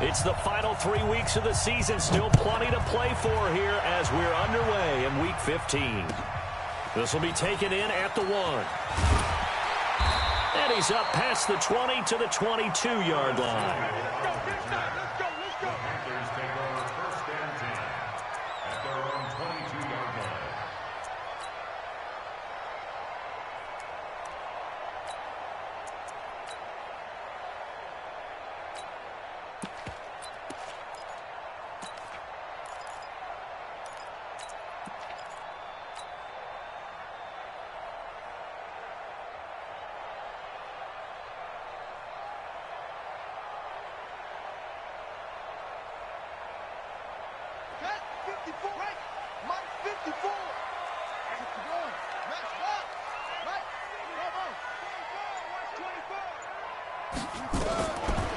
It's the final 3 weeks of the season. Still plenty to play for here as we're underway in Week 15. This will be taken in at the 1. And he's up past the 20 to the 22-yard line.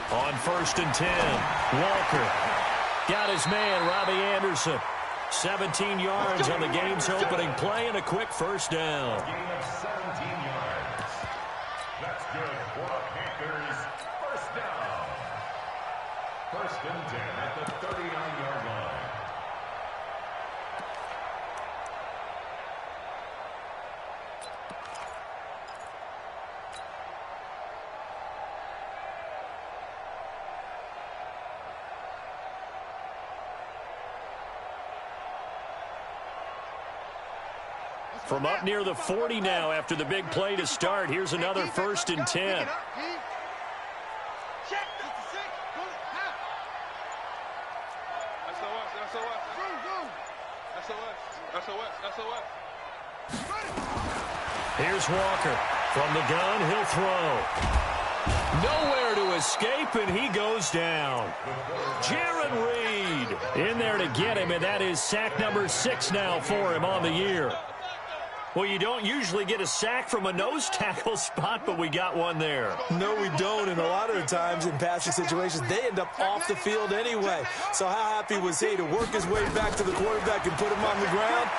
On 1st and 10, Walker got his man, Robbie Anderson. 17 yards on the game's opening play and a quick first down. Gain of 17 yards. That's good for the Panthers. First down. 1st and 10 at the 39-yard line. From up near the 40 now after the big play to start. Here's another 1st and 10. Here's Walker. From the gun, he'll throw. Nowhere to escape, and he goes down. Jared Reed in there to get him, and that is sack number 6 now for him on the year. Well, you don't usually get a sack from a nose tackle spot, but we got one there. No, we don't, and a lot of the times in passing situations, they end up off the field anyway. So how happy was he to work his way back to the quarterback and put him on the ground?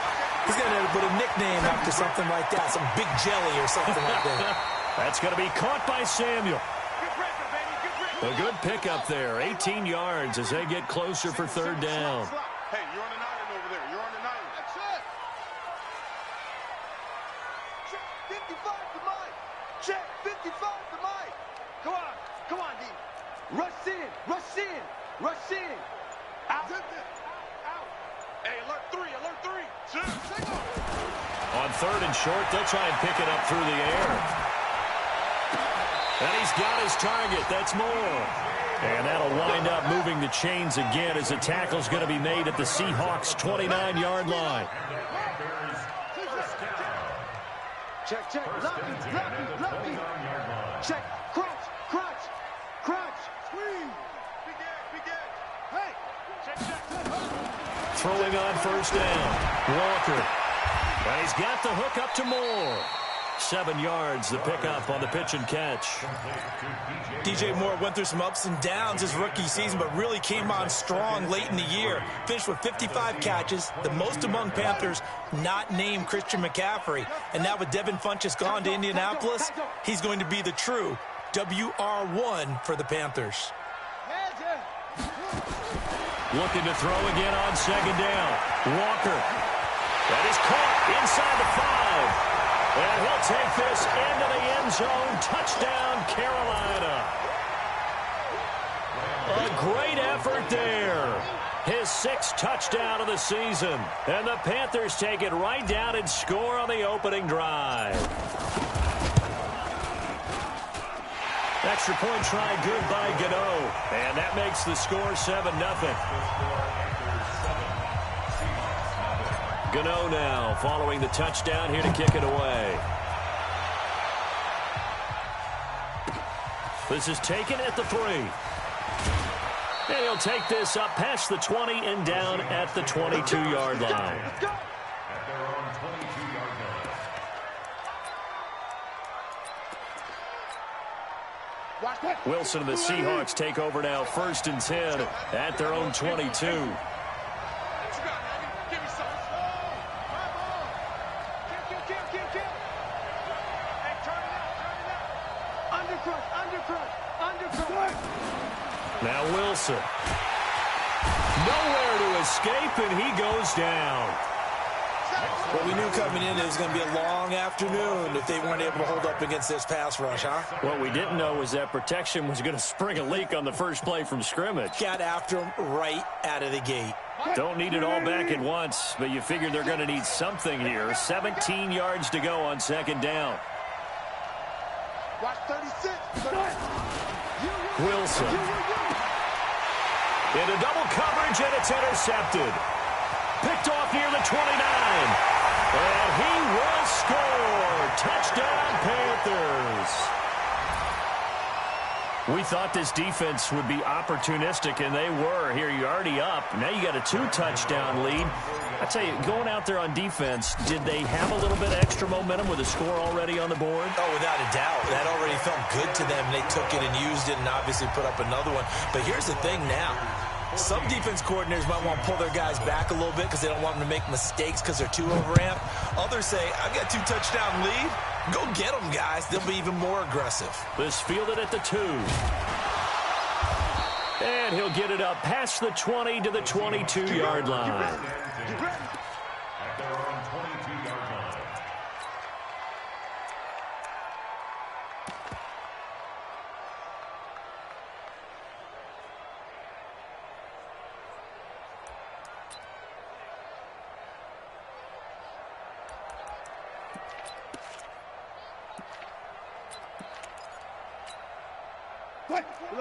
He's going to have to put a nickname after something like that, some Big Jelly or something like that. That's going to be caught by Samuel. A good pickup there, 18 yards as they get closer for 3rd down. Hey, you're on an island over there. You're on an island. That's it. Check 55 to Mike. Check 55 to Mike. Come on, D. Rush in, rush in, rush in. Out. Out. Hey, alert 3. On 3rd and short, they'll try and pick it up through the air. And he's got his target. That's Moore. And that'll wind up moving the chains again as the tackle's going to be made at the Seahawks' 29-yard line. Check. Lucky. Check. Crunch. Squeeze. Big Ed. Hey. Check. Throwing on 1st down. Walker. And he's got the hook up to Moore. 7 yards, the pickup on the pitch and catch. DJ Moore went through some ups and downs his rookie season, but really came on strong late in the year. Finished with 55 catches, the most among Panthers not named Christian McCaffrey. And now with Devin Funchess gone to Indianapolis, he's going to be the true WR1 for the Panthers. Looking to throw again on 2nd down. Walker. That is caught inside the 5. And he'll take this into the end zone. Touchdown, Carolina. A great effort there. His 6th touchdown of the season. And the Panthers take it right down and score on the opening drive. Extra point try good by Gano. And that makes the score 7-0. Gano now following the touchdown here to kick it away. This is taken at the 3. And he'll take this up past the 20 and down at the 22-yard line. At their own 22-yard line. Wilson and the Seahawks take over now 1st and 10 at their own 22. Now Wilson. Nowhere to escape, and he goes down. Well, we knew coming in it was going to be a long afternoon if they weren't able to hold up against this pass rush, huh? What we didn't know was that protection was going to spring a leak on the first play from scrimmage. Got after him right out of the gate. Don't need it all back at once, but you figure they're going to need something here. 17 yards to go on second down. Watch 36. Wilson. Into double coverage, and it's intercepted. Picked off near the 29. And he will score. Touchdown, Panthers. We thought this defense would be opportunistic, and they were. Here, you're already up. Now you got a 2-touchdown lead. I tell you, going out there on defense, did they have a little bit of extra momentum with a score already on the board? Oh, without a doubt. That already felt good to them. They took it and used it and obviously put up another one. But here's the thing now. Some defense coordinators might want to pull their guys back a little bit because they don't want them to make mistakes because they're too overamped. Others say, I've got 2-touchdown lead. Go get them, guys. They'll be even more aggressive. This fielded at the 2. And he'll get it up past the 20 to the 22-yard line. At their own 22-yard line.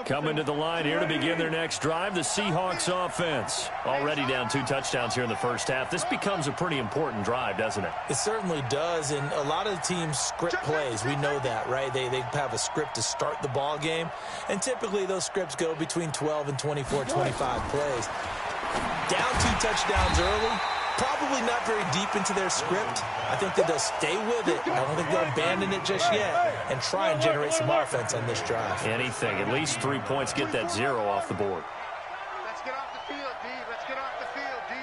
Coming to the line here to begin their next drive, the Seahawks offense. Already down 2 touchdowns here in the first half. This becomes a pretty important drive, doesn't it? It certainly does, and a lot of the teams script plays. We know that, right? They have a script to start the ball game, and typically those scripts go between 12 and 24, 25 plays. Down 2 touchdowns early, probably not very deep into their script. I think that they'll stay with it. I don't think they'll abandon it just yet and try and generate some offense on this drive. Anything. At least 3 points. Get that 0 off the board. Let's get off the field, D. Let's get off the field, D.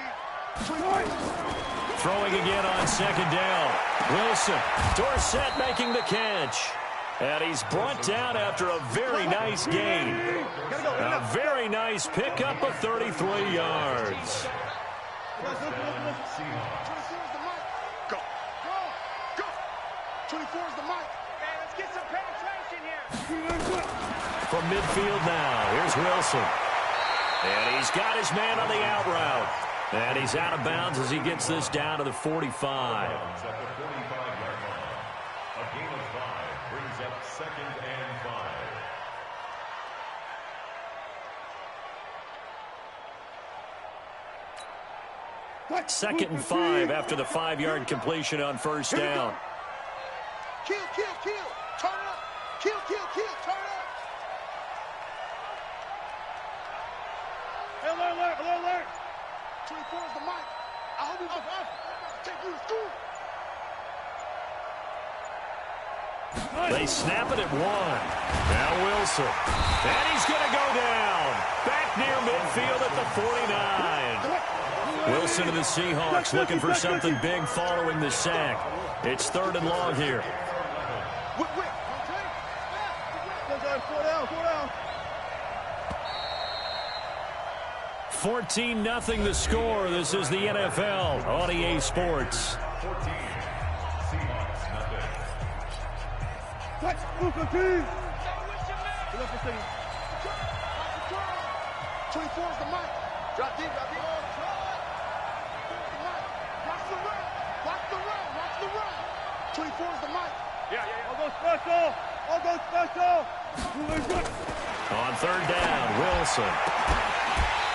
Throwing again on second down. Wilson. Dorsett making the catch. And he's brought down after a very nice gain. A very nice pickup of 33 yards. Go. Go. Go. 24 is the mic. Hey, let's get some penetration here. From midfield now, here's Wilson. And he's got his man on the out route. And he's out of bounds as he gets this down to the 45. At the 45-yard line. A gain of 5 brings up 2nd and 5. Second and 5 after the 5-yard completion on first down. Kill, kill, kill. Turn up. Kill, kill, kill. Turn up. Hey, alert, alert, alert. 24 is the mic. I hope you take you to school. They snap it at 1. Now Wilson. And he's going to go down. Back near midfield at the 49. Wilson to the Seahawks looking for something big following the sack. It's 3rd and long here. 14-0 the score. This is the NFL on EA Sports. 14. Seahawks, nothing. 24 is the mic. Drop deep, drop deep. Watch the run. Watch the run. Watch the run. 24 is the mic. Yeah. I'll go special. I'll go special. On 3rd down, Wilson.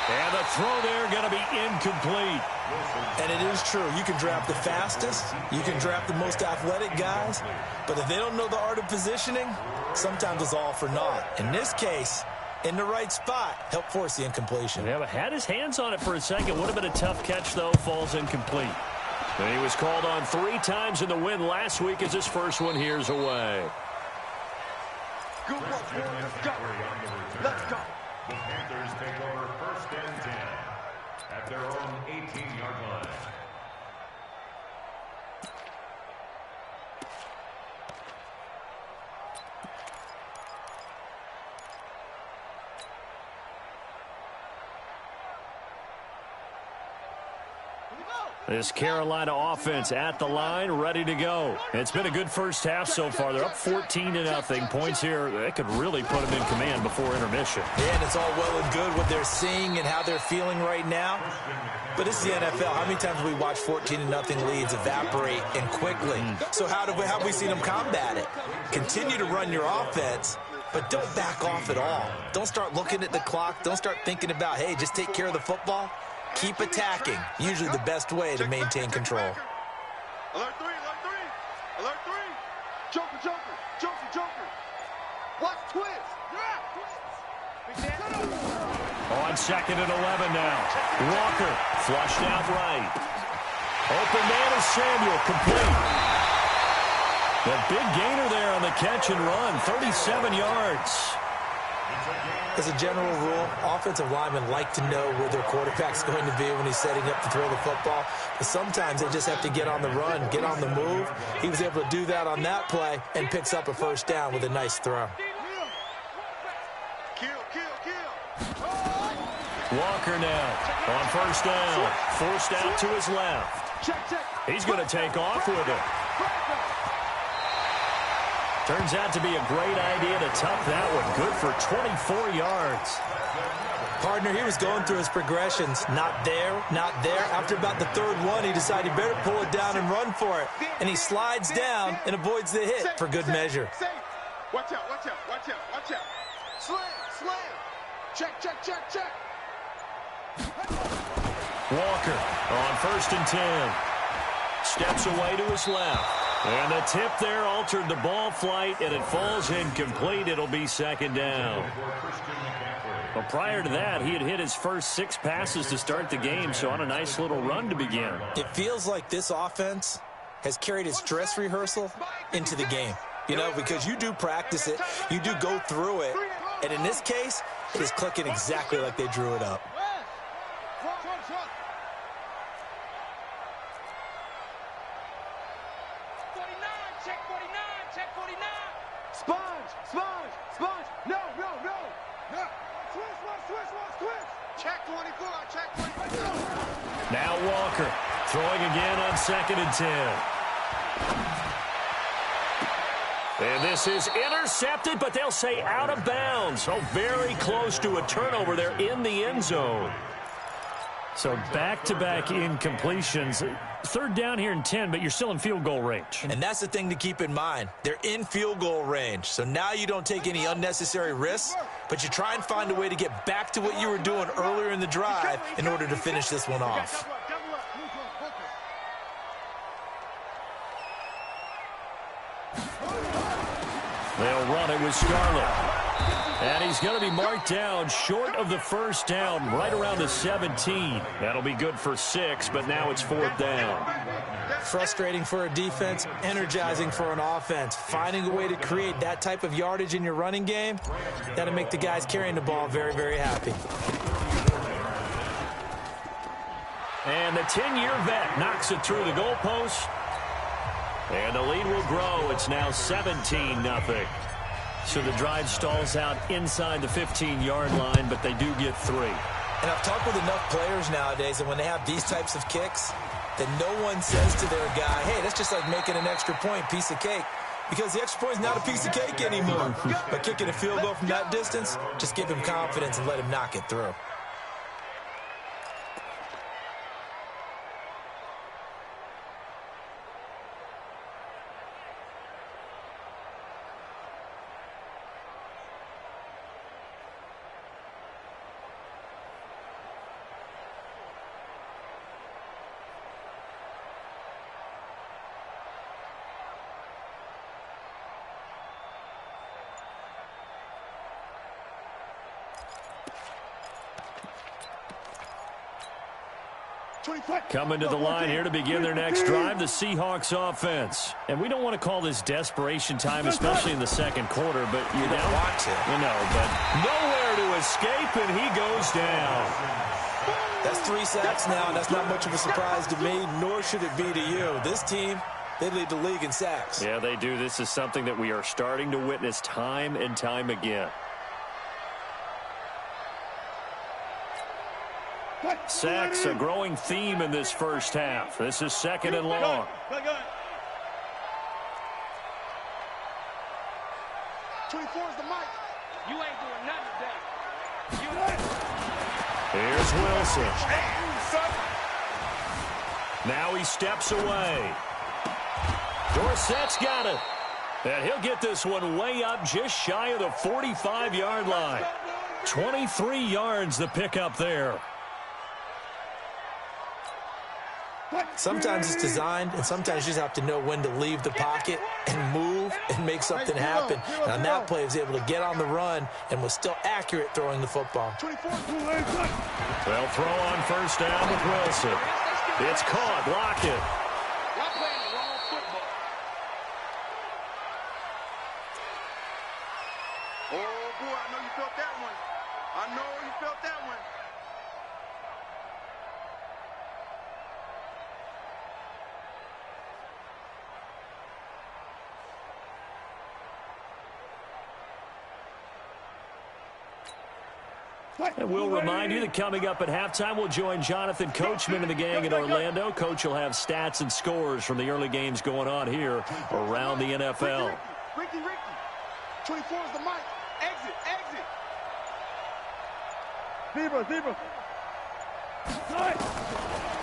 And the throw there going to be incomplete. And it is true. You can draft the fastest. You can draft the most athletic guys. But if they don't know the art of positioning, sometimes it's all for naught. In this case, in the right spot, helped force the incompletion. Yeah, but had his hands on it for a second. Would have been a tough catch, though. Falls incomplete. And he was called on 3 times in the win last week as his first one here's away. Good work. Let's go. Let's go. The Panthers take over 1st and 10 at their own 18-yard line. This Carolina offense at the line, ready to go. It's been a good first half so far. They're up 14-0. Points here, they could really put them in command before intermission. Yeah, and it's all well and good what they're seeing and how they're feeling right now. But this is the NFL. How many times have we watched 14-0 leads evaporate and quickly? So how have we seen them combat it? Continue to run your offense, but don't back off at all. Don't start looking at the clock. Don't start thinking about, hey, just take care of the football. Keep attacking. Usually the best way to maintain control. Alert three, alert three, alert three. Joker, Joker, Joker, Joker. Watch twist. On 2nd and 11 now. Walker flushed out right. Open man is Samuel, complete. The big gainer there on the catch and run, 37 yards. As a general rule, offensive linemen like to know where their quarterback's going to be when he's setting up to throw the football. But sometimes they just have to get on the run, get on the move. He was able to do that on that play and picks up a first down with a nice throw. Walker now on first down. Forced out to his left. He's going to take off with it. Turns out to be a great idea to tuck that one. Good for 24 yards. Partner, he was going through his progressions. Not there, not there. After about the third one, he decided he better pull it down and run for it. And he slides down and avoids the hit for good measure. Watch out, watch out, watch out, watch out. Slam, slam. Check, check, check, check. Walker on 1st and 10. Steps away to his left. And the tip there altered the ball flight, and it falls incomplete. It'll be 2nd down. Well, prior to that, he had hit his first 6 passes to start the game, so on a nice little run to begin. It feels like this offense has carried its dress rehearsal into the game. You know, because you do practice it, you do go through it, and in this case, it is clicking exactly like they drew it up. Now Walker throwing again on 2nd and 10. And this is intercepted, but they'll say out of bounds. So very close to a turnover there in the end zone. So back-to-back incompletions. 3rd down here and 10, but you're still in field goal range. And that's the thing to keep in mind. They're in field goal range. So now you don't take any unnecessary risks, but you try and find a way to get back to what you were doing earlier in the drive in order to finish this one off. They'll run it with Scarlett. And he's going to be marked down short of the first down, right around the 17. That'll be good for 6, but now it's 4th down. Frustrating for a defense, energizing for an offense. Finding a way to create that type of yardage in your running game, that'll make the guys carrying the ball very, very happy. And the 10-year vet knocks it through the goalpost. And the lead will grow. It's now 17-0. So the drive stalls out inside the 15-yard line, but they do get 3. And I've talked with enough players nowadays, and when they have these types of kicks, that no one says to their guy, hey, that's just like making an extra point, piece of cake. Because the extra point is not a piece of cake anymore. But kicking a field goal from that distance, just give him confidence and let him knock it through. Coming to the line here to begin their next drive, the Seahawks offense. And we don't want to call this desperation time, especially in the 2nd quarter, but you don't want to. You know, but nowhere to escape, and he goes down. That's 3 sacks now, and that's not much of a surprise to me, nor should it be to you. This team, they lead the league in sacks. Yeah, they do. This is something that we are starting to witness time and time again. Sacks, a growing theme in this first half. This is second and long. 24 is the mic. You ain't doing nothing today. Here's Wilson. Now he steps away. Dorsett's got it. And he'll get this one way up just shy of the 45-yard line. 23 yards the pickup there. Sometimes it's designed, and sometimes you just have to know when to leave the pocket and move and make something happen. And on that play, he was able to get on the run and was still accurate throwing the football. They'll throw on first down with Wilson. It's caught. Lockett. Y'all playing the wrong football. Oh, boy, I know you felt that one. I know you felt that one. And we'll remind you that coming up at halftime, we'll join Jonathan Coachman and the gang in Orlando. Coach will have stats and scores from the early games going on here around the NFL. Ricky. 24 is the mic. Exit. Zebra.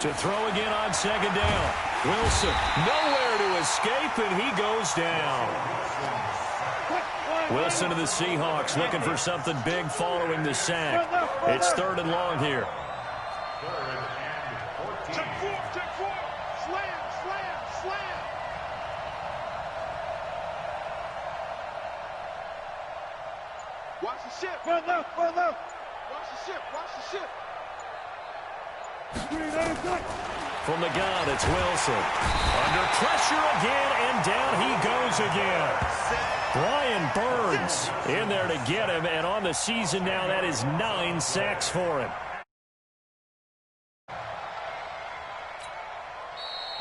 To throw again on second down. Wilson, nowhere to escape, and he goes down. Wilson of the Seahawks looking for something big following the sack. It's third and long here. Check four. Slam. Watch the ship. Run left. Watch the ship. From the gun, it's Wilson. Under pressure again, and down he goes again. Brian Burns in there to get him, and on the season now, that is 9 sacks for him.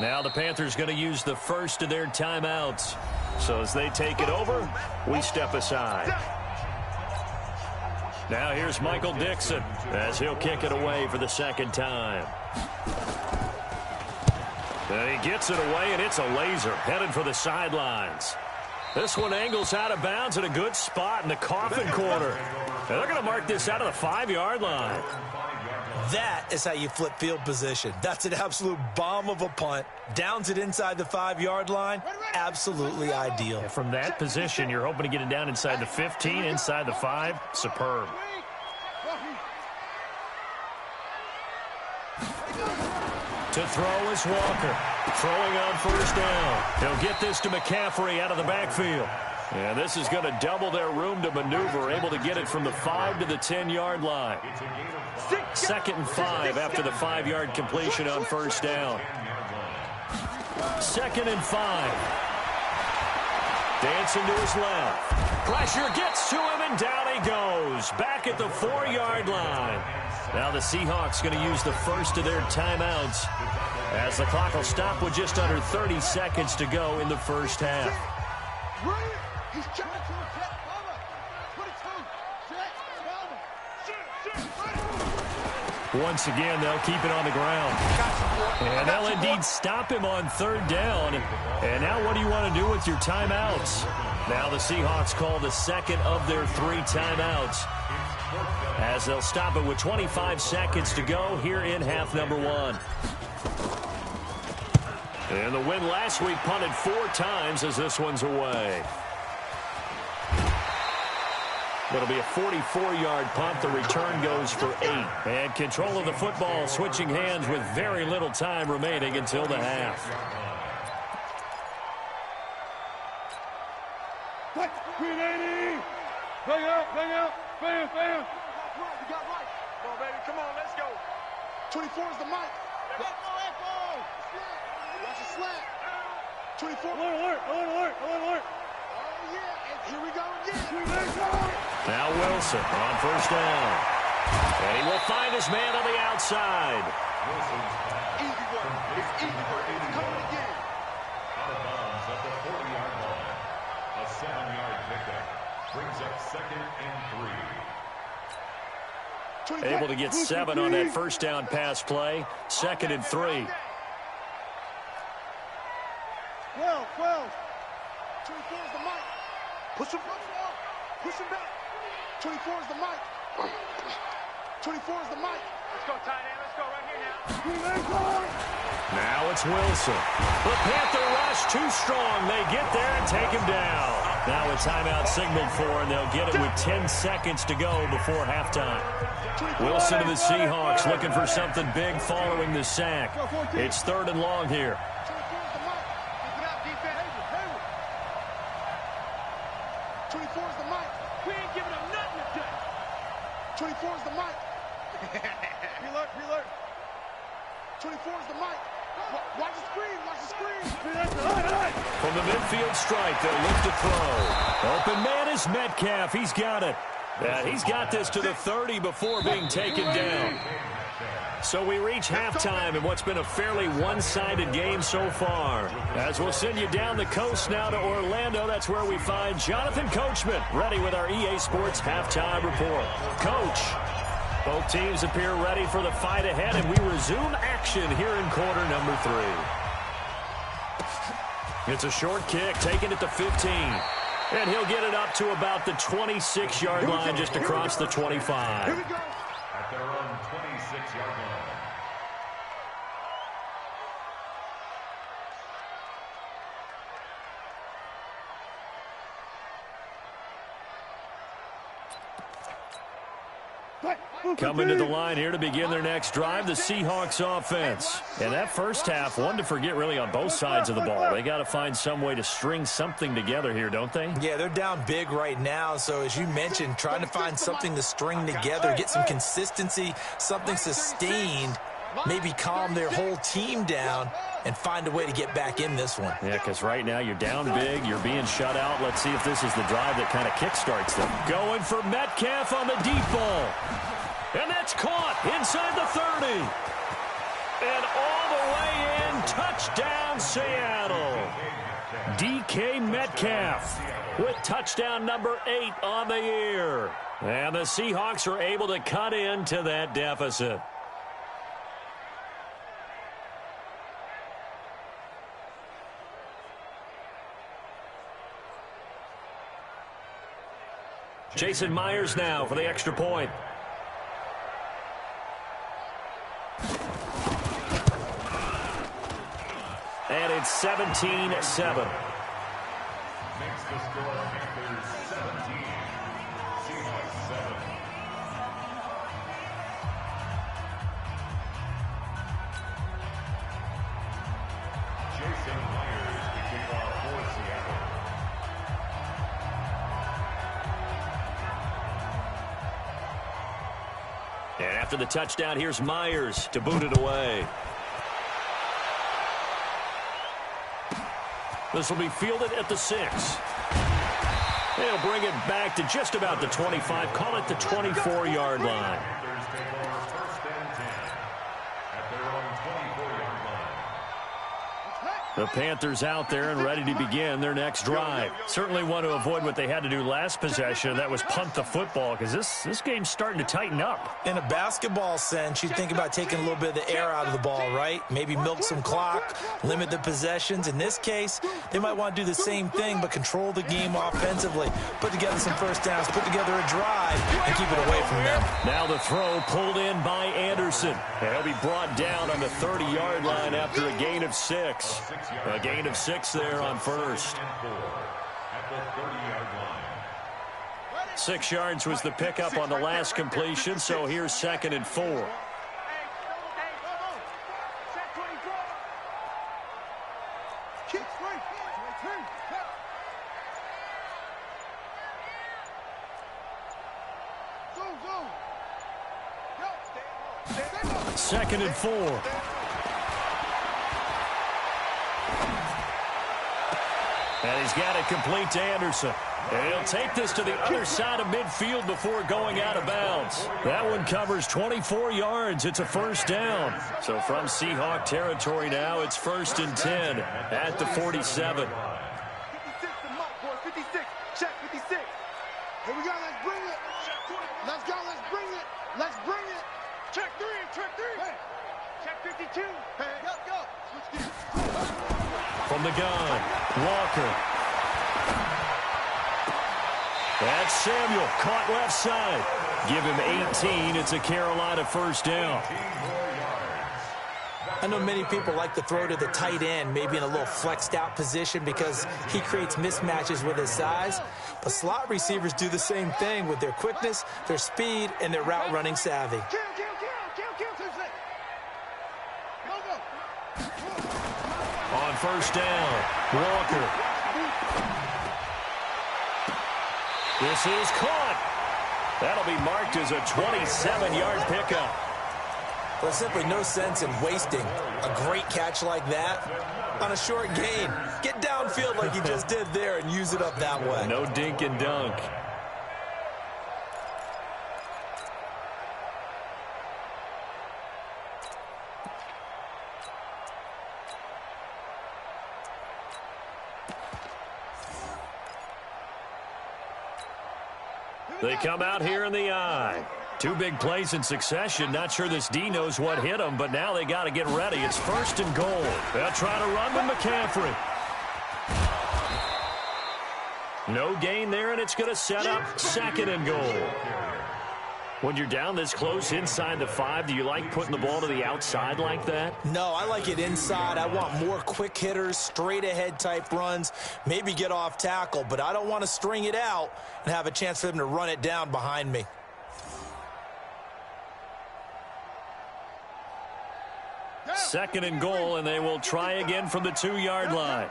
Now the Panthers going to use the first of their timeouts. So as they take it over, we step aside. Now here's Michael Dixon as he'll kick it away for the second time. And he gets it away, and it's a laser headed for the sidelines. This one angles out of bounds at a good spot in the coffin corner. And they're going to mark this out of the 5-yard line. That is how you flip field position. That's an absolute bomb of a punt. Downs it inside the 5-yard line. Absolutely ideal. From that position, you're hoping to get it down inside the 15, inside the 5. Superb. To throw is Walker. Throwing on first down. He'll get this to McCaffrey out of the backfield. And this is going to double their room to maneuver, able to get it from the 5 to the 10-yard line. 2nd and 5 after the 5-yard completion on first down. 2nd and 5. Dancing to his left. Pressure gets to him, and down he goes. Back at the 4-yard line. Now the Seahawks going to use the first of their timeouts as the clock will stop with just under 30 seconds to go in the first half. Once again, they'll keep it on the ground. And they'll indeed stop him on third down. And now what do you want to do with your timeouts? Now the Seahawks call the second of their 3 timeouts as they'll stop it with 25 seconds to go here in half number 1. And the win last week punted 4 times as this one's away. It'll be a 44-yard punt. The return goes for 8. And control of the football switching hands with very little time remaining until the half. Bang out. Bam. You got right. Come on, baby. Come on, let's go. 24 is the mic. Watch the slant. 24. Alert. Oh, yeah. Here we go again. Now Wilson on first down. And he will find his man on the outside. Easy work. It's easy work. It's coming again. Out of bounds at the 40-yard line. A 7-yard pickup brings up 2nd and 3. Able to get 7 on that first down pass play. 2nd and 3. 12, 12. 24 is the mic. Push him up. Push him back. 24 is the mic. 24 is the mic. Let's go, tight end. Let's go right here now. Now it's Wilson. The Panther rush too strong. They get there and take him down. Now a timeout signaled for, and they'll get it with 10 seconds to go before halftime. Wilson to the Seahawks looking for something big following the sack. It's 3rd and long here. 24 is the mic. We ain't giving him nothing today. 24 is the mic. Reload. 24 is the mic. Watch the screen. From the midfield stripe, they'll look to throw. Open man is Metcalf. He's got it. He's got this to the 30 before being taken down. So we reach halftime in what's been a fairly one-sided game so far. As we'll send you down the coast now to Orlando, that's where we find Jonathan Coachman, ready with our EA Sports halftime report. Coach, both teams appear ready for the fight ahead, and we resume action here in quarter number 3. It's a short kick, taken at the 15. And he'll get it up to about the 26-yard line, just across the 25. At their own 26-yard line. Coming to the line here to begin their next drive, the Seahawks offense. And that first half, one to forget really on both sides of the ball. They got to find some way to string something together here, don't they? Yeah, they're down big right now. So as you mentioned, trying to find something to string together, get some consistency, something sustained, maybe calm their whole team down and find a way to get back in this one. Yeah, because right now you're down big, you're being shut out. Let's see if this is the drive that kind of kickstarts them. Going for Metcalf on the deep ball. And that's caught inside the 30. And all the way in, touchdown Seattle. DK Metcalf with touchdown number 8 on the year. And the Seahawks are able to cut into that deficit. Jason Myers now for the extra point. And it's 17-7. Makes the score Panthers 17, Seahawks 7. Jason Myers to kick off for Seattle. And after the touchdown, here's Myers to boot it away. This will be fielded at the 6. They'll bring it back to just about the 25. Call it the 24-yard line. Panthers take over 1st and 10 at their own 24-yard line. The Panthers out there and ready to begin their next drive. Certainly want to avoid what they had to do last possession. That was punt the football, because this game's starting to tighten up. In a basketball sense, you think about taking a little bit of the air out of the ball, right? Maybe milk some clock, limit the possessions. In this case, they might want to do the same thing, but control the game offensively. Put together some first downs, put together a drive, and keep it away from them. Now the throw pulled in by Anderson. And he'll be brought down on the 30-yard line after a gain of 6. A gain of 6 there on first. At the 30-yard line. 6 yards was the pickup on the last completion, so here's 2nd and 4. Second and 4. And he's got it complete to Anderson. And he'll take this to the other side of midfield before going out of bounds. That one covers 24 yards. It's a first down. So from Seahawk territory now, it's 1st and 10 at the 47. 56 to Mike, boys. 56. Check 56. Here we go. Let's bring it. Let's go. Let's bring it. Let's bring it. Check three. Hey. Check 52. Hey, go. Switch gears. From the gun, Walker. That's Samuel, caught left side. Give him 18. It's a Carolina first down. I know many people like to throw to the tight end, maybe in a little flexed out position because he creates mismatches with his size. But slot receivers do the same thing with their quickness, their speed, and their route running savvy. Kill. On first down, Walker. This is caught. That'll be marked as a 27-yard pickup. There's simply no sense in wasting a great catch like that on a short gain. Get downfield like he just did there and use it up that way. No dink and dunk. They come out here in the eye. Two big plays in succession. Not sure this D knows what hit them, but now they got to get ready. It's first and goal. They'll try to run with McCaffrey. No gain there, and it's going to set up second and goal. When you're down this close inside the 5, do you like putting the ball to the outside like that? No, I like it inside. I want more quick hitters, straight ahead type runs, maybe get off tackle, but I don't want to string it out and have a chance for them to run it down behind me. Second and goal, and they will try again from the 2-yard line.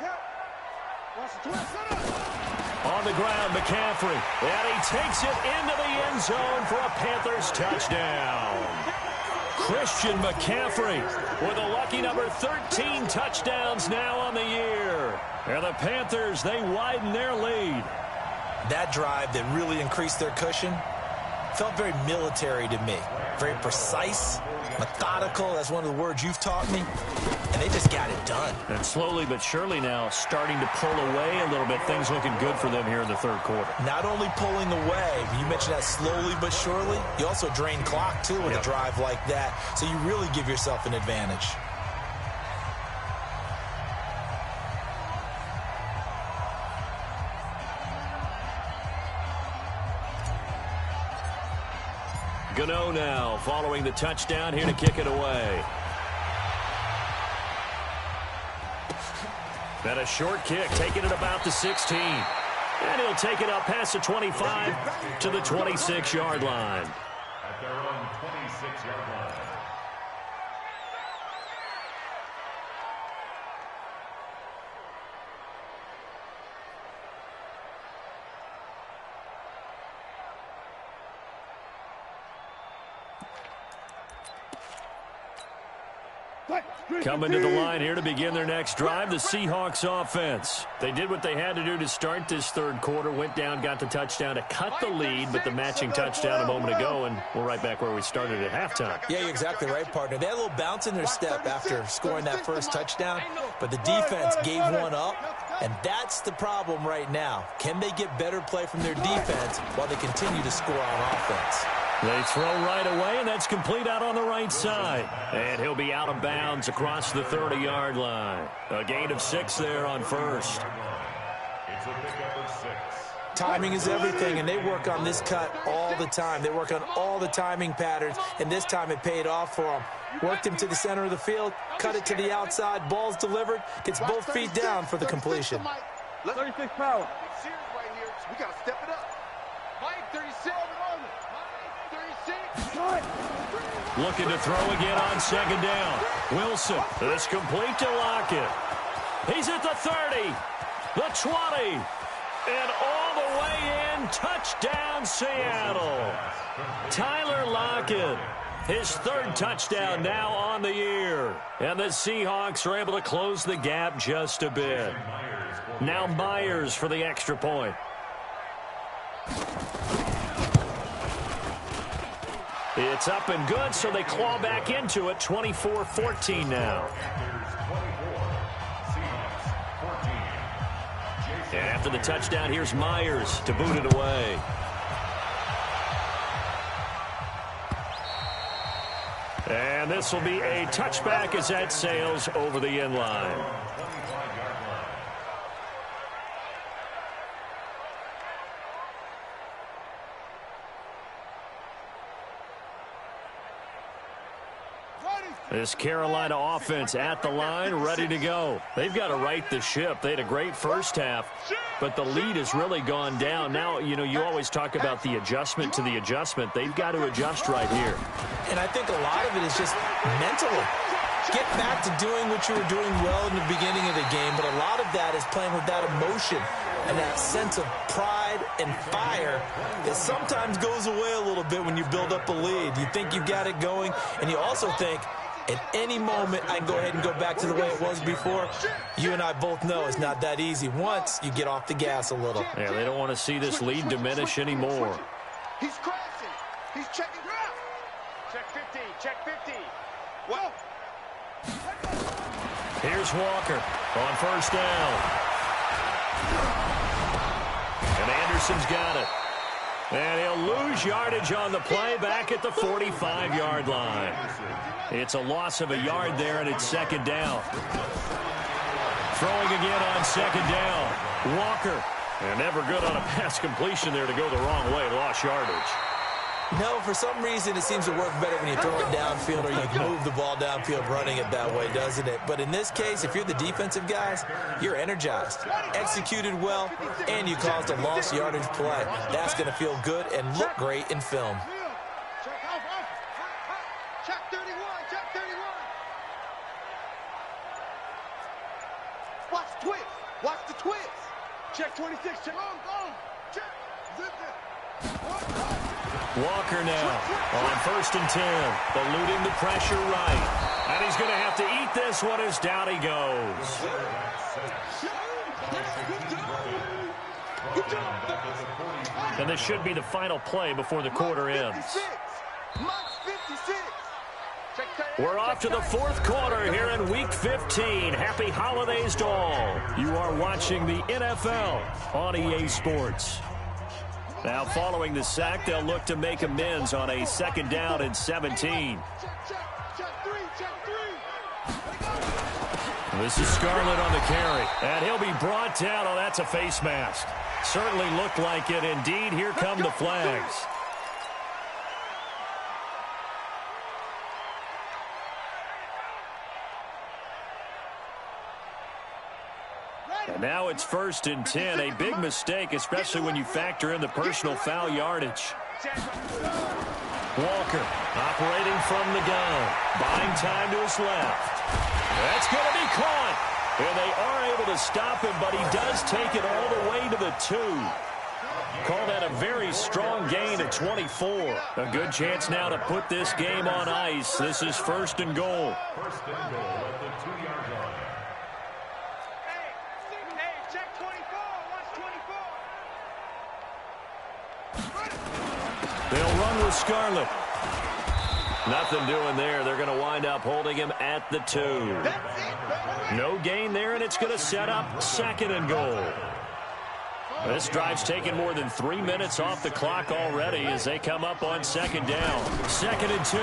On the ground, McCaffrey. And he takes it into the end zone for a Panthers touchdown. Christian McCaffrey with a lucky number 13 touchdowns now on the year. And the Panthers, they widen their lead. That drive that really increased their cushion felt very military to me. Very precise, methodical. That's one of the words you've taught me. And they just got it done. And slowly but surely now starting to pull away a little bit. Things looking good for them here in the third quarter. Not only pulling away, you mentioned that slowly but surely, you also drain clock too with a drive like that. So you really give yourself an advantage. Gano now following the touchdown here to kick it away. And a short kick, taking it about the 16. And he'll take it up past the 25 to the 26-yard line. At their own 26-yard line. Coming to the line here to begin their next drive, the Seahawks offense. They did what they had to do to start this third quarter, went down, got the touchdown to cut the lead, but the matching touchdown a moment ago, and we're right back where we started at halftime. Yeah, you're exactly right, partner. They had a little bounce in their step after scoring that first touchdown, but the defense gave one up, and that's the problem right now. Can they get better play from their defense while they continue to score on offense? They throw right away, and that's complete out on the right side. And he'll be out of bounds across the 30-yard line. A gain of 6 there on first. It's a pickup of 6. Timing is everything, and they work on this cut all the time. They work on all the timing patterns, and this time it paid off for them. Worked him to the center of the field, cut it to the outside, ball's delivered, gets both feet down for the completion. 36 power. Serious right here. We got to step it up. Mike, 36. Looking to throw again on second down. Wilson, it's complete to Lockett. He's at the 30, the 20, and all the way in. Touchdown, Seattle. Tyler Lockett, his third touchdown now on the year. And the Seahawks are able to close the gap just a bit. Now Myers for the extra point. It's up and good, so they claw back into it. 24-14 now. And after the touchdown, here's Myers to boot it away. And this will be a touchback as that sails over the end line. This Carolina offense at the line, ready to go. They've got to right the ship. They had a great first half, but the lead has really gone down. Now, you know, you always talk about the adjustment to the adjustment. They've got to adjust right here. And I think a lot of it is just mentally. Get back to doing what you were doing well in the beginning of the game, but a lot of that is playing with that emotion and that sense of pride and fire that sometimes goes away a little bit when you build up a lead. You think you've got it going, and you also think, at any moment, I can go ahead and go back to the way it was before. You and I both know it's not that easy once you get off the gas a little. Yeah, they don't want to see this lead diminish anymore. He's crashing. He's checking ground. Check 50. Check 50. Whoa. Here's Walker on first down. And Anderson's got it. And he'll lose yardage on the play back at the 45-yard line. It's a loss of a yard there, and it's second down. Throwing again on second down. Walker. And never good on a pass completion there to go the wrong way. Lost yardage. No, for some reason it seems to work better when you throw it downfield or you can move the ball downfield running it that way, doesn't it? But in this case, if you're the defensive guys, you're energized, executed well, and you caused a lost yardage play. That's going to feel good and look great in film. Check 31. Check 31. Watch the twist. Watch the twist. Check 26. Check. Check. Zip it. Walker now on first and 10, eluding the pressure right. And he's going to have to eat this one as down he goes. And this should be the final play before the quarter ends. We're off to the fourth quarter here in Week 15. Happy holidays to all. You are watching the NFL on EA Sports. Now, following the sack, they'll look to make amends on a second down and 17. This is Scarlett on the carry, and he'll be brought down. Oh, that's a face mask. Certainly looked like it. Indeed, here come the flags. And now it's first and 10. A big mistake, especially when you factor in the personal foul yardage. Walker operating from the gun. Buying time to his left. That's going to be caught. And they are able to stop him, but he does take it all the way to the 2. Call that a very strong gain at 24. A good chance now to put this game on ice. This is first and goal. First and goal at the 2-yard line. They'll run with Scarlett. Nothing doing there. They're going to wind up holding him at the 2. No gain there, and it's going to set up second and goal. This drive's taken more than 3 minutes off the clock already as they come up on second down. Second and 2.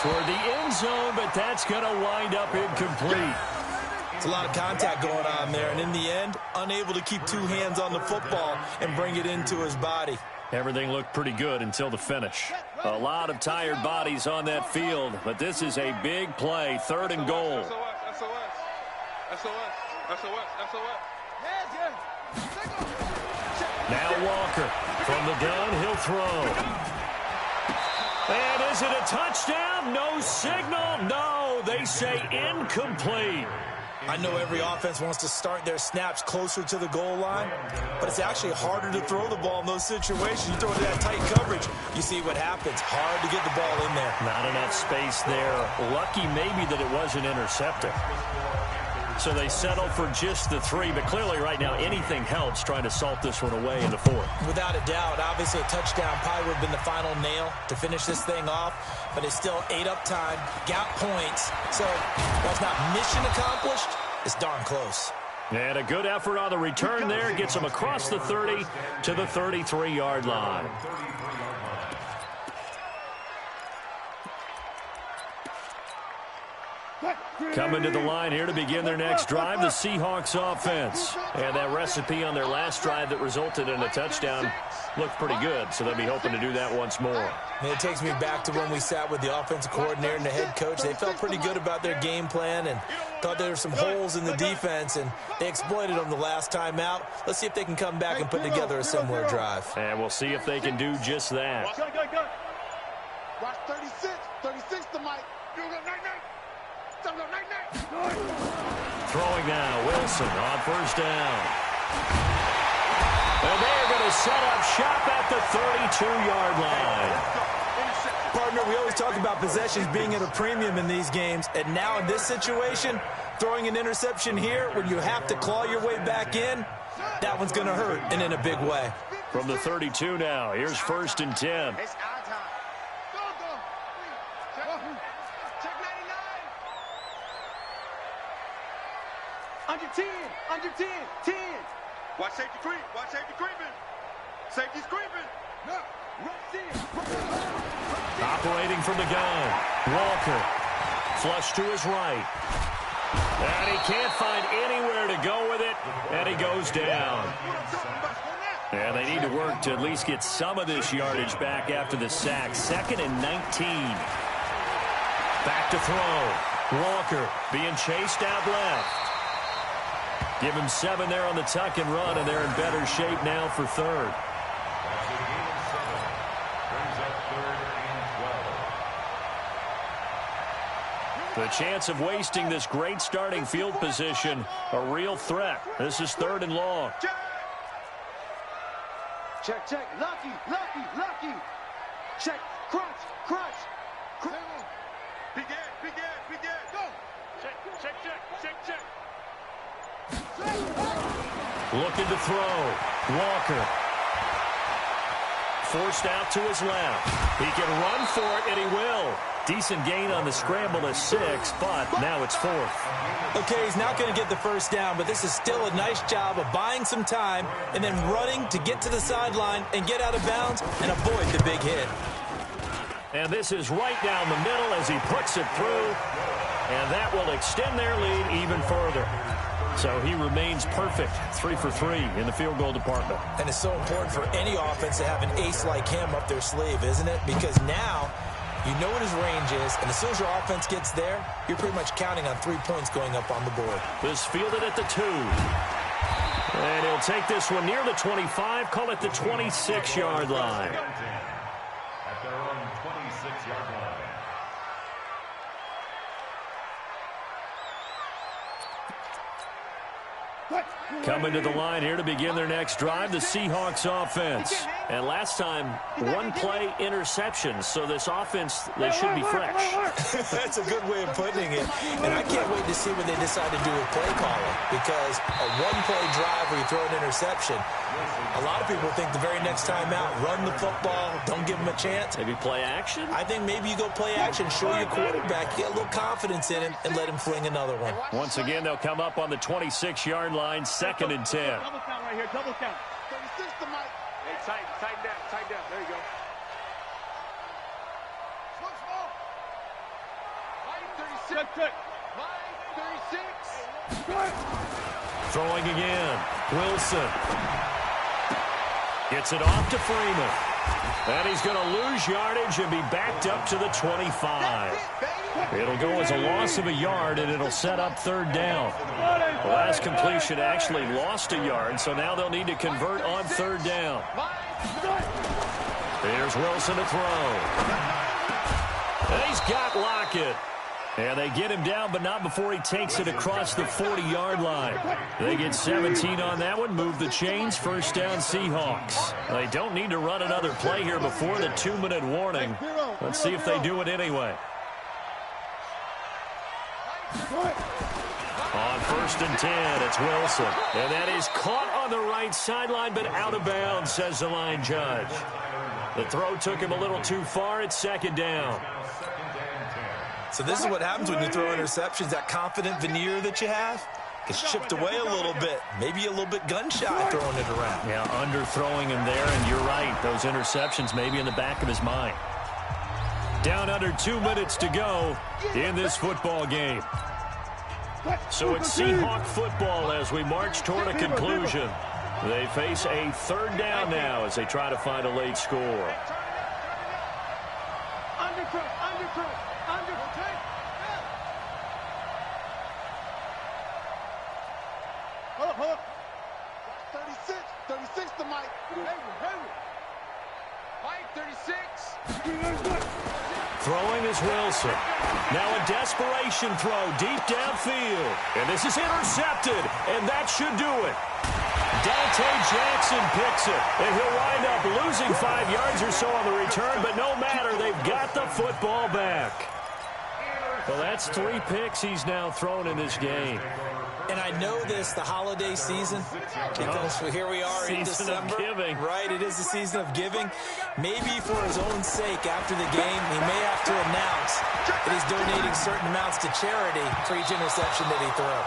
Toward the end zone, but that's going to wind up incomplete. It's a lot of contact going on there, and in the end, unable to keep 2 hands on the football and bring it into his body. Everything looked pretty good until the finish. A lot of tired bodies on that field, but this is a big play. Third and goal. Now Walker from the gun, he'll throw. And is it a touchdown? No signal. No, they say incomplete. I know every offense wants to start their snaps closer to the goal line, but it's actually harder to throw the ball in those situations. You throw it to that tight coverage, you see what happens. Hard to get the ball in there. Not enough space there. Lucky maybe that it wasn't intercepted. So they settle for just the 3, but clearly right now anything helps trying to salt this one away in the 4th. Without a doubt, obviously a touchdown probably would have been the final nail to finish this thing off, but it's still ate up time, got points, so while it's not mission accomplished, it's darn close. And a good effort on the return there gets them across the 30 to the 33-yard line. Coming to the line here to begin their next drive, the Seahawks offense. And that recipe on their last drive that resulted in a touchdown looked pretty good, so they'll be hoping to do that once more. And it takes me back to when we sat with the offensive coordinator and the head coach. They felt pretty good about their game plan and thought there were some holes in the defense, and they exploited them the last time out. Let's see if they can come back and put together a similar drive. And we'll see if they can do just that. Watch 36. 36 to Mike. Throwing now, Wilson on first down. And they're going to set up shop at the 32-yard line. Partner, we always talk about possessions being at a premium in these games, and now in this situation, throwing an interception here when you have to claw your way back in, that one's going to hurt, and in a big way. From the 32 now, here's first and 10. It's our time. Go. Check 99. Under 10. 10. Watch safety creep. Watch safety creeping. Safety's creeping. No. Rush in. Operating from the gun. Walker. Flush to his right. And he can't find anywhere to go with it. And he goes down. Yeah, they need to work to at least get some of this yardage back after the sack. 2nd and 19. Back to throw. Walker being chased out left. Give him 7 there on the tuck and run, and they're in better shape now for third. The chance of wasting this great starting field position, a real threat. This is 3rd and long. Check. Lucky. Check. Crunch. Begin. Go. Check. Looking to throw. Walker. Forced out to his left. He can run for it, and he will. Decent gain on the scramble to 6, but now it's 4th. Okay, he's not going to get the first down, but this is still a nice job of buying some time and then running to get to the sideline and get out of bounds and avoid the big hit. And this is right down the middle as he puts it through, and that will extend their lead even further. So he remains perfect, 3 for 3 in the field goal department. And it's so important for any offense to have an ace like him up their sleeve, isn't it? Because now you know what his range is, and as soon as your offense gets there, you're pretty much counting on 3 points going up on the board. This fielded at the 2. And he'll take this one near the 25, call it the 26-yard line. At their own 26-yard line. Coming to the line here to begin their next drive, the Seahawks offense. And last time, 1 play interception, so this offense, they should be fresh. That's a good way of putting it. And I can't wait to see what they decide to do with play calling, because a 1-play drive where you throw an interception, a lot of people think the very next time out, run the football, don't give them a chance. Maybe play action? I think maybe you go play action, show your quarterback, get a little confidence in him, and let him fling another one. Once again, they'll come up on the 26-yard line, 2nd and 10. Double count right here. Double count. 36 to Mike. Hey, tighten down. There you go. Small. Mike 36. Check. Mike 36. Throwing again. Wilson. Gets it off to Freeman. And he's going to lose yardage and be backed up to the 25. It'll go as a loss of a yard, and it'll set up 3rd down. The last completion actually lost a yard, so now they'll need to convert on 3rd down. Here's Wilson to throw. And he's got Lockett. And they get him down, but not before he takes it across the 40-yard line. They get 17 on that one, move the chains, 1st down Seahawks. They don't need to run another play here before the 2-minute warning. Let's see if they do it anyway. On 1st and 10, it's Wilson. And that is caught on the right sideline, but out of bounds, says the line judge. The throw took him a little too far. It's 2nd down. So this is what happens when you throw interceptions. That confident veneer that you have gets chipped away a little bit. Maybe a little bit gun-shy throwing it around. Yeah, underthrowing him there, and you're right. Those interceptions maybe in the back of his mind. Down under 2 minutes to go in this football game. So it's Seahawk football as we march toward a conclusion. They face a third down now as they try to find a late score. Hold up. 36 to Mike. Mike, 36. Throwing is Wilson. Now a desperation throw deep downfield. And this is intercepted, and that should do it. Dante Jackson picks it, and he'll wind up losing 5 yards or so on the return, but no matter, they've got the football back. Well, that's 3 picks he's now thrown in this game. And I know this, the holiday season, because here we are in December. Giving. Right, it is the season of giving. Maybe for his own sake, after the game, he may have to announce that he's donating certain amounts to charity for each interception that he threw.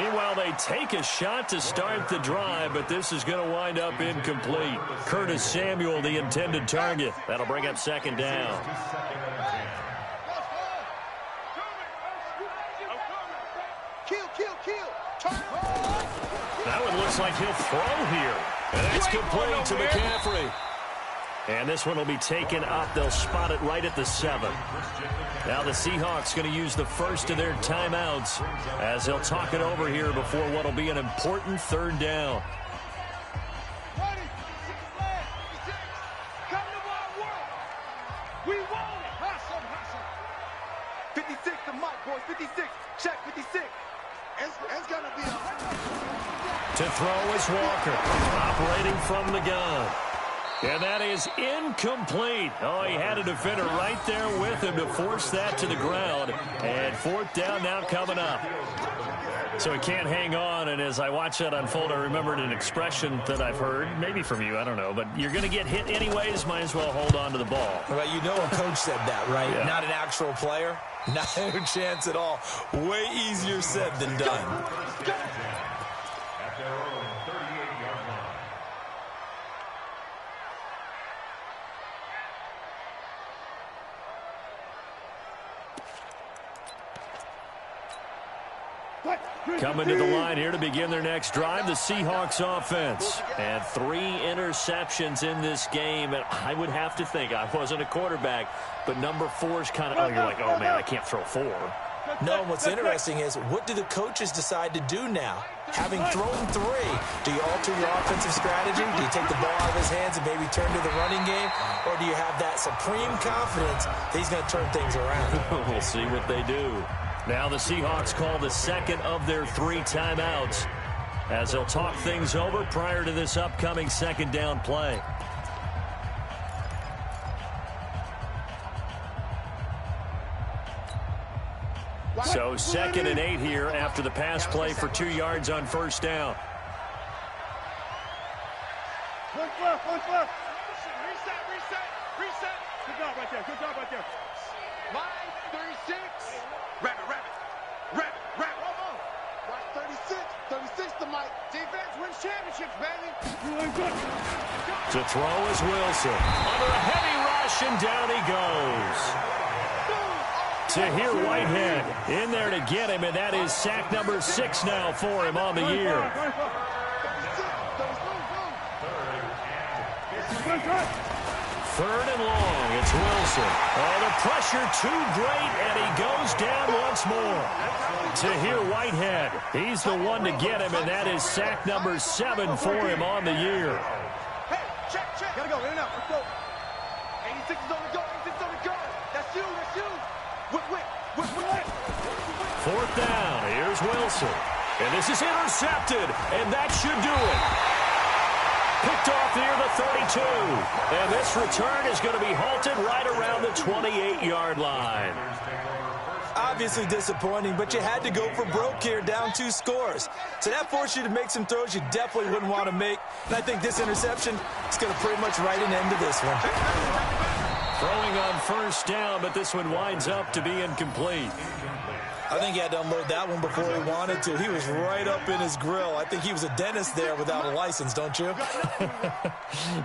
Meanwhile, they take a shot to start the drive, but this is going to wind up incomplete. Curtis Samuel, the intended target. That'll bring up second down. That one looks like he'll throw here. And it's complete to McCaffrey. And this one will be taken up. They'll spot it right at the 7. Now the Seahawks going to use the first of their timeouts as they'll talk it over here before what will be an important third down. We want it. Hustle. 56 to Mike, boys. 56. Check 56. It's going to be To throw is Walker, operating from the gun. And that is incomplete. Oh, he had a defender right there with him to force that to the ground. And fourth down now coming up. So he can't hang on, and as I watch that unfold, I remembered an expression that I've heard, maybe from you, I don't know, but you're going to get hit anyways, might as well hold on to the ball. Well, you know a coach said that, right? Yeah. Not an actual player. Not a chance at all. Way easier said than done. At their own 38-yard line. Coming to the line here to begin their next drive, the Seahawks offense. And 3 interceptions in this game. And I would have to think, I wasn't a quarterback, but number 4 is kind of, oh, you're like, oh, man, I can't throw 4. No, what's interesting is, what do the coaches decide to do now? Having thrown 3, do you alter your offensive strategy? Do you take the ball out of his hands and maybe turn to the running game? Or do you have that supreme confidence that he's going to turn things around? We'll see what they do. Now the Seahawks call the second of their 3 timeouts as they'll talk things over prior to this upcoming second down play. So 2nd and 8 here after the pass play for 2 yards on first down. One left. Reset. Good job right there. Line 36. Rabbit. Right, 36 to Mike. Defense wins championships, baby. To throw is Wilson. Under a heavy rush, and down he goes. Tahir Whitehead in there to get him, and that is sack number 6 now for him on the year. Third and long, it's Wilson. Oh, the pressure too great, and he goes down once more. Tahir Whitehead, he's the one to get him, and that is sack number 7 for him on the year. Hey, check. Gotta go, in and out, let's go. 86 is on the go, That's you. Whip. Fourth down, here's Wilson. And this is intercepted, and that should do it. Picked off near the 32. And this return is going to be halted right around the 28-yard line. Obviously disappointing, but you had to go for broke here, down 2 scores. So that forced you to make some throws you definitely wouldn't want to make. And I think this interception is going to pretty much write an end to this one. Throwing on first down, but this one winds up to be incomplete. I think he had to unload that one before he wanted to. He was right up in his grill. I think he was a dentist there without a license, don't you?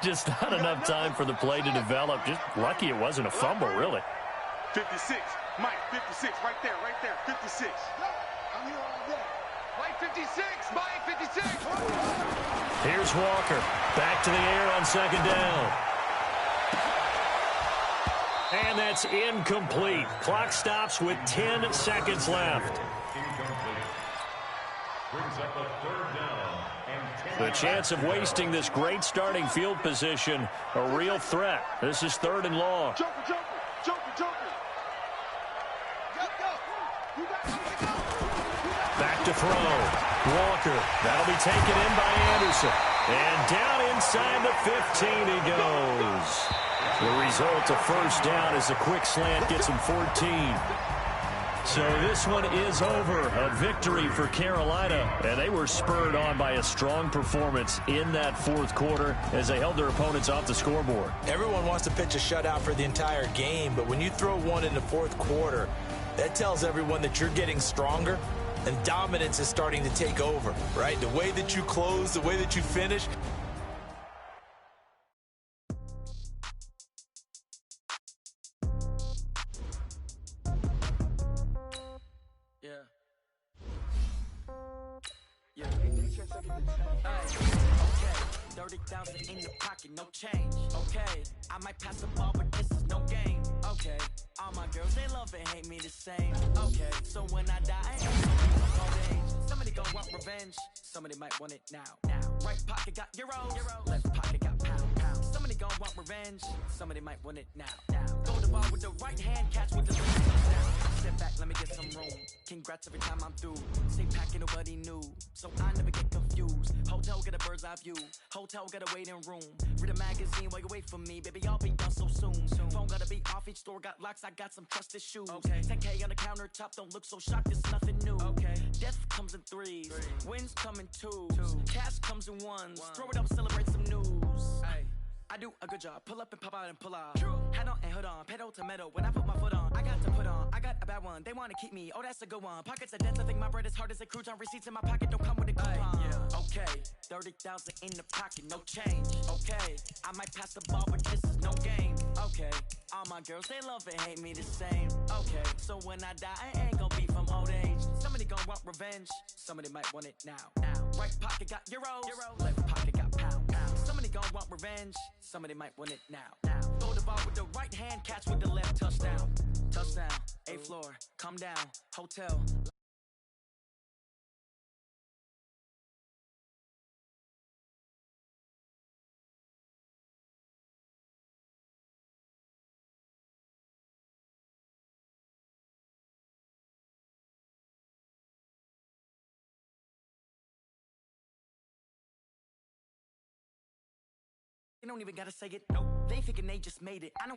Just not enough time for the play to develop. Just lucky it wasn't a fumble, really. 56. Mike, 56. Right there, 56. I'm here all day. Mike, 56. Mike, 56. Here's Walker. Back to the air on second down. And that's incomplete. Clock stops with 10 seconds left. Incomplete. Brings up a third down. The chance of wasting this great starting field position, a real threat. This is 3rd and long. Joker. Back to throw. Walker. That'll be taken in by Anderson. And down inside the 15 he goes. The result, a first down, as a quick slant gets him 14. So this one is over. A victory for Carolina. And they were spurred on by a strong performance in that 4th quarter as they held their opponents off the scoreboard. Everyone wants to pitch a shutout for the entire game, but when you throw one in the 4th quarter, that tells everyone that you're getting stronger and dominance is starting to take over, right? The way that you close, the way that you finish. Okay, 30,000 in the pocket, no change. Okay, I might pass the ball, but this is no game. Okay, all my girls, they love and hate me the same. Okay, so when I die, I ain't gonna be my old age. Somebody gon' want revenge, somebody might want it now. Right pocket got euros, left pocket got pound. Somebody gon' want revenge, somebody might want it now. Go the ball with the right hand, catch with the left touchdown. Step back, let me get some room. Congrats every time I'm through. Same packet, nobody knew, so I never get confused. Hotel get a bird's eye view. Hotel got a waiting room. Read a magazine while you wait for me, baby. I'll be done so soon. Phone gotta be off. Each store got locks. I got some trusted shoes. Okay. 10K on the countertop. Don't look so shocked. It's nothing new. Okay. Death comes in threes. Wins come in twos. Cash comes in ones. Throw it up, celebrate some news. Ay. I do a good job. Pull up and pop out and pull out. Head on and hood on. Pedal to metal. When I put my foot on, I got to put on. I got a bad one. They want to keep me. Oh, that's a good one. Pockets are dense. I think my bread is hard as a crouton. Receipts in my pocket don't come with a coupon. Okay. 30,000 in the pocket. No change. Okay. I might pass the ball, but this is no game. Okay. All my girls, they love and hate me the same. Okay. So when I die, I ain't gonna be from old age. Somebody gonna want revenge. Somebody might want it now. Right pocket got euros. Left pocket got pound. Somebody gonna want revenge. Somebody might want it now. Throw the ball with the right hand, catch with the left. Touchdown. Touchdown. 8th floor. Come down. Hotel. They don't even gotta say it. Nope. They thinking they just made it. I know.